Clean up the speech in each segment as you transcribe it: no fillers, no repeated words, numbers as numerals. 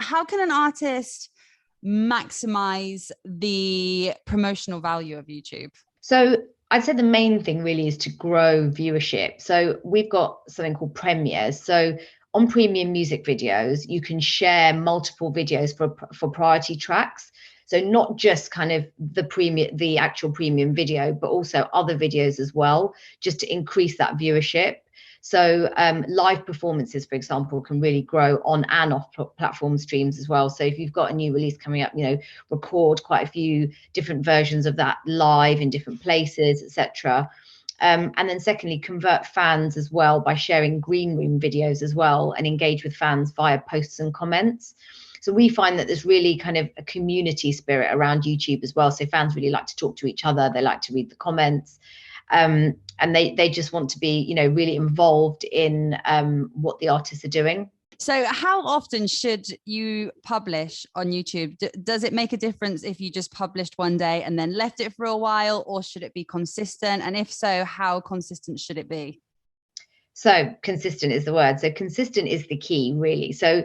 how can an artist maximize the promotional value of YouTube? So I'd say the main thing really is to grow viewership. So we've got something called premieres. So on premium music videos, you can share multiple videos for priority tracks. So not just kind of the actual premium video, but also other videos as well, just to increase that viewership. So live performances, for example, can really grow on and off platform streams as well. So if you've got a new release coming up, record quite a few different versions of that live in different places, etc. And then secondly, convert fans as well by sharing green room videos as well, and engage with fans via posts and comments. So we find that there's really kind of a community spirit around YouTube as well. So fans really like to talk to each other. They like to read the comments. And they just want to be, really involved in what the artists are doing. So how often should you publish on YouTube? Does it make a difference if you just published one day and then left it for a while, or should it be consistent? And if so, how consistent should it be? So consistent is the word. So consistent is the key, really. So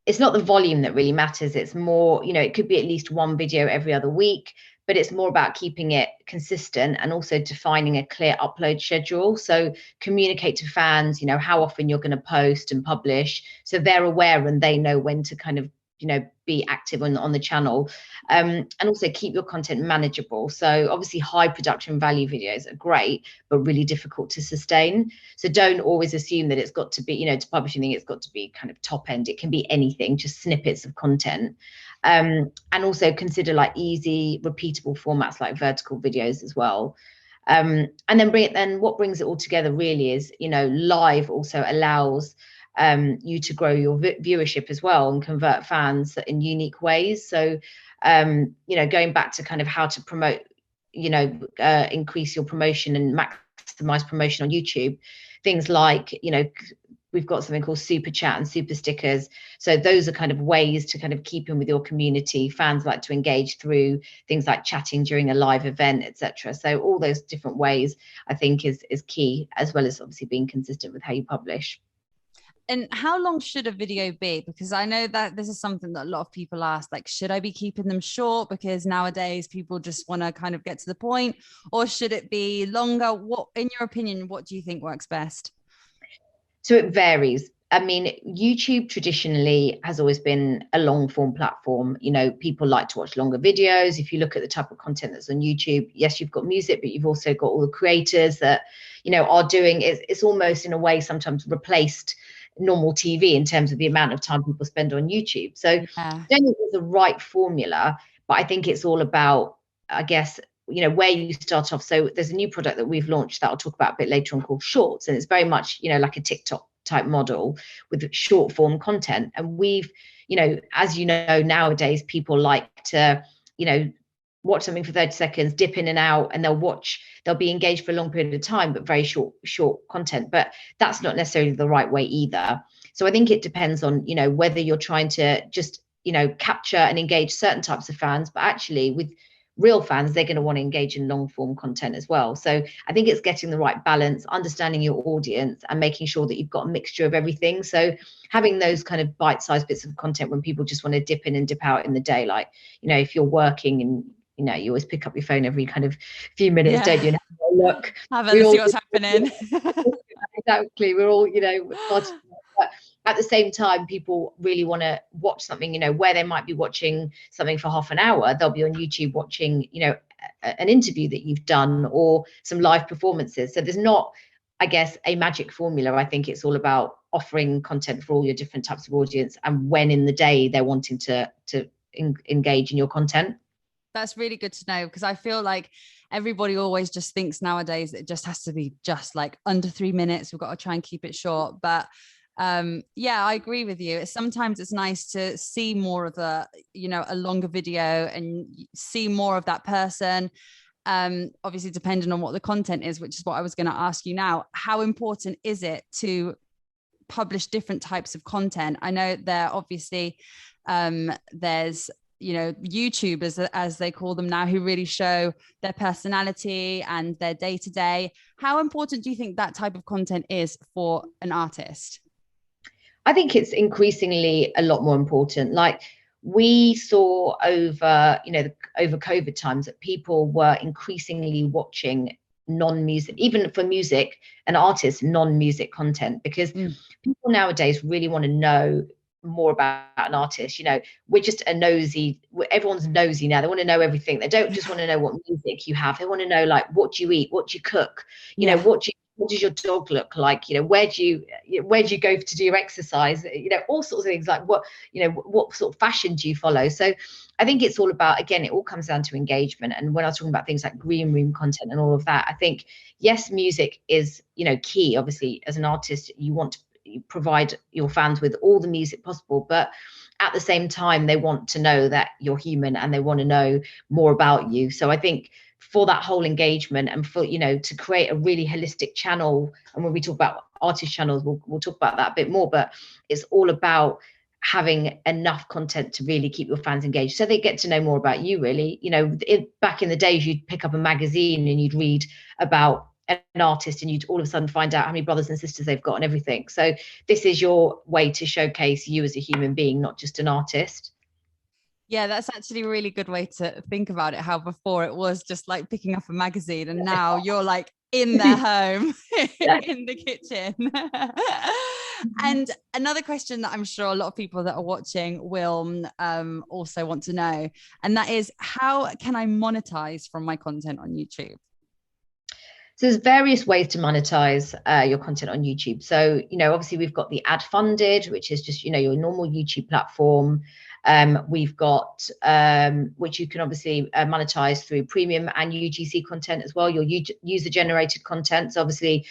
it's not the volume that really matters. It's more, it could be at least one video every other week, but it's more about keeping it consistent and also defining a clear upload schedule. So communicate to fans, how often you're going to post and publish, so they're aware and they know when to kind of, be active on the channel. And also keep your content manageable. So obviously high production value videos are great, but really difficult to sustain. So don't always assume that it's got to be, to publish anything, it's got to be kind of top end. It can be anything, just snippets of content. And also consider like easy, repeatable formats like vertical videos as well. And then what brings it all together really is, live also allows you to grow your viewership as well and convert fans in unique ways. So, going back to kind of how to promote, increase your promotion and maximize promotion on YouTube, things like, we've got something called super chat and super stickers. So those are kind of ways to kind of keep in with your community. Fans like to engage through things like chatting during a live event, etc. So all those different ways, I think, is key, as well as obviously being consistent with how you publish. And how long should a video be? Because I know that this is something that a lot of people ask, like, should I be keeping them short? Because nowadays people just want to kind of get to the point, or should it be longer? What, in your opinion, what do you think works best? So it varies. I mean, YouTube traditionally has always been a long form platform. People like to watch longer videos. If you look at the type of content that's on YouTube, yes, you've got music, but you've also got all the creators that, are doing it. It's almost in a way sometimes replaced normal TV in terms of the amount of time people spend on YouTube. So I don't think there's a right formula, but I think it's all about, I guess, where you start off. So there's a new product that we've launched that I'll talk about a bit later on called Shorts. And it's very much, like a TikTok type model with short form content. And we've, as nowadays people like to, watch something for 30 seconds, dip in and out, and they'll be engaged for a long period of time, but very short content. But that's not necessarily the right way either. So I think it depends on, whether you're trying to just, capture and engage certain types of fans, but actually with real fans, they're going to want to engage in long form content as well. So I think it's getting the right balance, understanding your audience and making sure that you've got a mixture of everything. So having those kind of bite-sized bits of content when people just want to dip in and dip out in the day, like, if you're working and you always pick up your phone every kind of few minutes, don't you? And have a look. Have a see what's happening. Exactly. We're all, but at the same time, people really want to watch something, where they might be watching something for half an hour. They'll be on YouTube watching, an interview that you've done or some live performances. So there's not, I guess, a magic formula. I think it's all about offering content for all your different types of audience and when in the day they're wanting to engage in your content. That's really good to know, because I feel like everybody always just thinks nowadays it just has to be just like under 3 minutes. We've got to try and keep it short. But I agree with you. Sometimes it's nice to see more of a longer video and see more of that person. Obviously, depending on what the content is, which is what I was going to ask you now. How important is it to publish different types of content? I know there obviously there's YouTubers, as they call them now, who really show their personality and their day-to-day. How important do you think that type of content is for an artist? I think it's increasingly a lot more important. Like we saw over, over COVID times that people were increasingly watching non-music, even for music and artists, non-music content, because people nowadays really want to know more about an artist. We're just everyone's nosy now. They want to know everything. They don't just want to know what music you have. They want to know, like, what do you eat? What do you cook? What does your dog look like? Where do you go to do your exercise? All sorts of things, like what sort of fashion do you follow? So I think it's all about, again, it all comes down to engagement. And when I was talking about things like green room content and all of that, I think, yes, music is, key. Obviously, as an artist, you want to provide your fans with all the music possible, but at the same time, they want to know that you're human and they want to know more about you. So I think for that whole engagement and for, to create a really holistic channel, and when we talk about artist channels, we'll talk about that a bit more, but it's all about having enough content to really keep your fans engaged so they get to know more about you, really. Back in the days, you'd pick up a magazine and you'd read about an artist and you'd all of a sudden find out how many brothers and sisters they've got and everything. So this is your way to showcase you as a human being, not just an artist. Yeah, that's actually a really good way to think about it. How before it was just like picking up a magazine, and now you're like in their home, in the kitchen. And another question that I'm sure a lot of people that are watching will also want to know, and that is, how can I monetize from my content on YouTube? So there's various ways to monetize your content on YouTube. So, obviously we've got the ad funded, which is just, your normal YouTube platform. We've got, which you can obviously monetize through premium and UGC content as well, your user generated content. So obviously,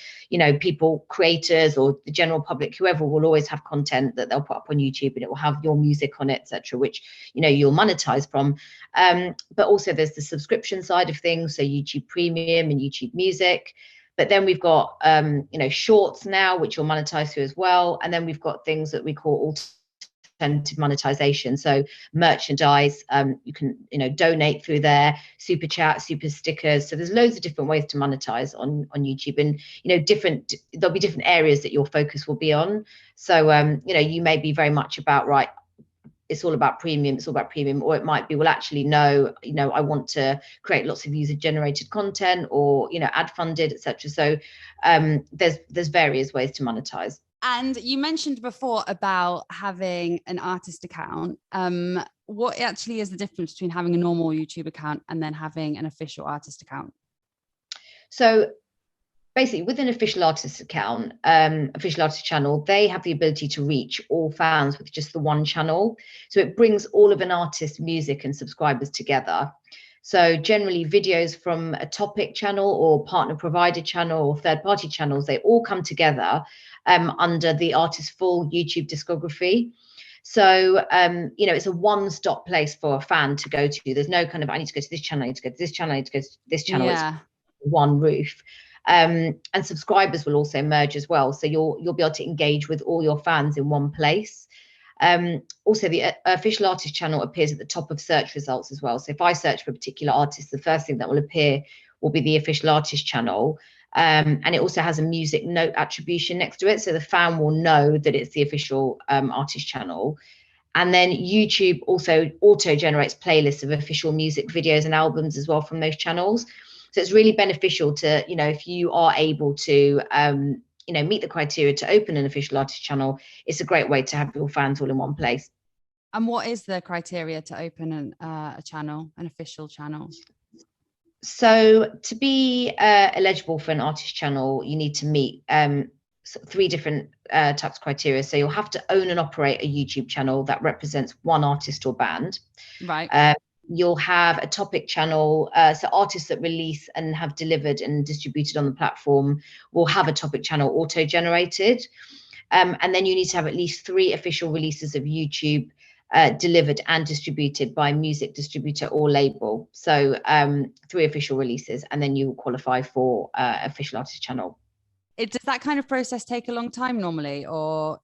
people, creators or the general public, whoever, will always have content that they'll put up on YouTube and it will have your music on it, etc., which, you'll monetize from. But also there's the subscription side of things. So YouTube Premium and YouTube Music. But then we've got, shorts now, which you'll monetize through as well. And then we've got things that we call alternative monetization. So merchandise, you can, donate through there, super chat, super stickers. So there's loads of different ways to monetize on YouTube, and, there'll be different areas that your focus will be on. So, you may be very much about, right, it's all about premium, or it might be, well, actually, no, I want to create lots of user generated content, or, ad funded, etc. So there's various ways to monetize. And you mentioned before about having an artist account. What actually is the difference between having a normal YouTube account and then having an official artist account? So basically, with an official artist account, official artist channel, they have the ability to reach all fans with just the one channel. So it brings all of an artist's music and subscribers together. So generally, videos from a topic channel or partner provider channel or third party channels, they all come together under the artist's full YouTube discography. So, it's a one-stop place for a fan to go to. There's no kind of, I need to go to this channel, I need to go to this channel, I need to go to this channel. Yeah. It's one roof. And subscribers will also merge as well. So you'll be able to engage with all your fans in one place. Also, the official artist channel appears at the top of search results as well. So if I search for a particular artist, the first thing that will appear will be the official artist channel. And it also has a music note attribution next to it. So the fan will know that it's the official artist channel. And then YouTube also auto generates playlists of official music videos and albums as well from those channels. So it's really beneficial to, if you are able to, meet the criteria to open an official artist channel, it's a great way to have your fans all in one place. And what is the criteria to open a channel, an official channel? So to be eligible for an artist channel, you need to meet 3 different types of criteria. So you'll have to own and operate a YouTube channel that represents one artist or band. Right. You'll have a topic channel. So artists that release and have delivered and distributed on the platform will have a topic channel auto-generated. And then you need to have at least 3 official releases of YouTube delivered and distributed by music distributor or label. So 3 official releases, and then you will qualify for official artist channel. Does that kind of process take a long time normally, or?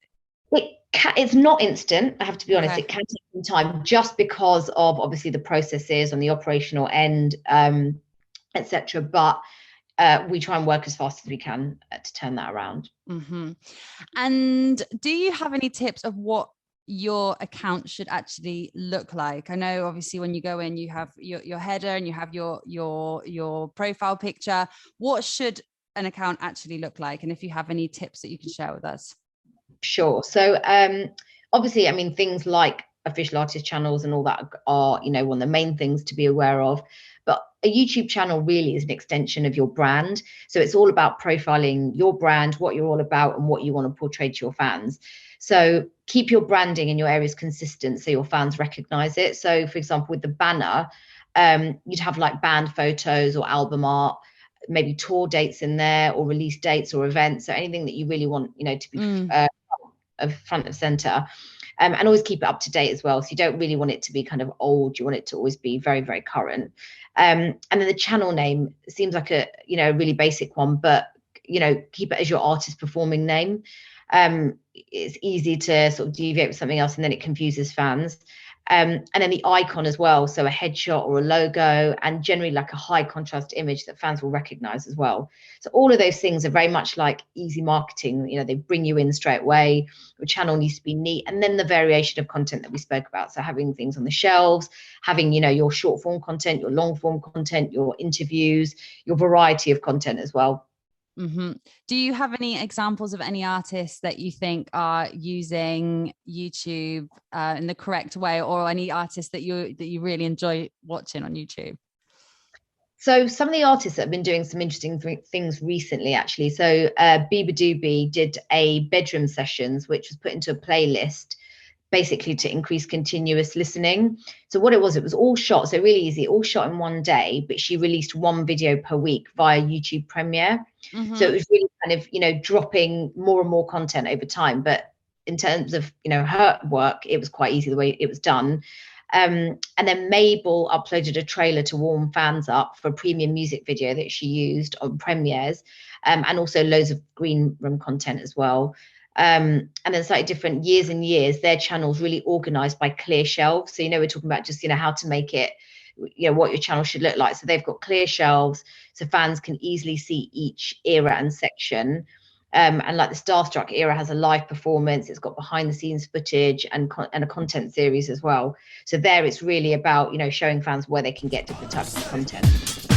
It's not instant, I have to be honest. Okay. It can take some time, just because of obviously the processes on the operational end, etc. But we try and work as fast as we can to turn that around. Mm-hmm. And do you have any tips of what your account should actually look like? I know obviously when you go in, you have your header and you have your profile picture. What should an account actually look like? And if you have any tips that you can share with us. Sure. So obviously, I mean, things like official artist channels and all that are, you know, one of the main things to be aware of. But a YouTube channel really is an extension of your brand. So it's all about profiling your brand, what you're all about, and what you want to portray to your fans. So keep your branding in your areas consistent so your fans recognize it. So, for example, with the banner, you'd have like band photos or album art, maybe tour dates in there, or release dates or events, or anything that you really want, you know, to be of front of center, and always keep it up to date as well. So you don't really want it to be kind of old. You want it to always be very, very current. And then the channel name seems like a, you know, a really basic one, but, you know, keep it as your artist performing name. It's easy to sort of deviate with something else and then it confuses fans. And then the icon as well, so a headshot or a logo, and generally like a high contrast image that fans will recognize as well. So all of those things are very much like easy marketing. You know, they bring you in straight away. Your channel needs to be neat, and then the variation of content that we spoke about, so having things on the shelves, having, you know, your short form content, your long form content, your interviews, your variety of content as well. Mm-hmm. Do you have any examples of any artists that you think are using YouTube in the correct way, or any artists that you really enjoy watching on YouTube? So some of the artists that have been doing some interesting things recently, actually. So Biba Doobie did a bedroom sessions, which was put into a playlist, basically to increase continuous listening. So what it was all shot, so really easy, all shot in one day, but she released one video per week via YouTube Premiere. Mm-hmm. So it was really kind of, you know, dropping more and more content over time. But in terms of, you know, her work, it was quite easy the way it was done. And then Mabel uploaded a trailer to warm fans up for a premium music video that she used on premieres, and also loads of green room content as well. And then slightly different years and years, their channel's really organized by clear shelves. So, you know, we're talking about just, you know, how to make it, you know, what your channel should look like. So they've got clear shelves so fans can easily see each era and section. And like the Starstruck era has a live performance, it's got behind the scenes footage and a content series as well. So there it's really about, you know, showing fans where they can get different types of content.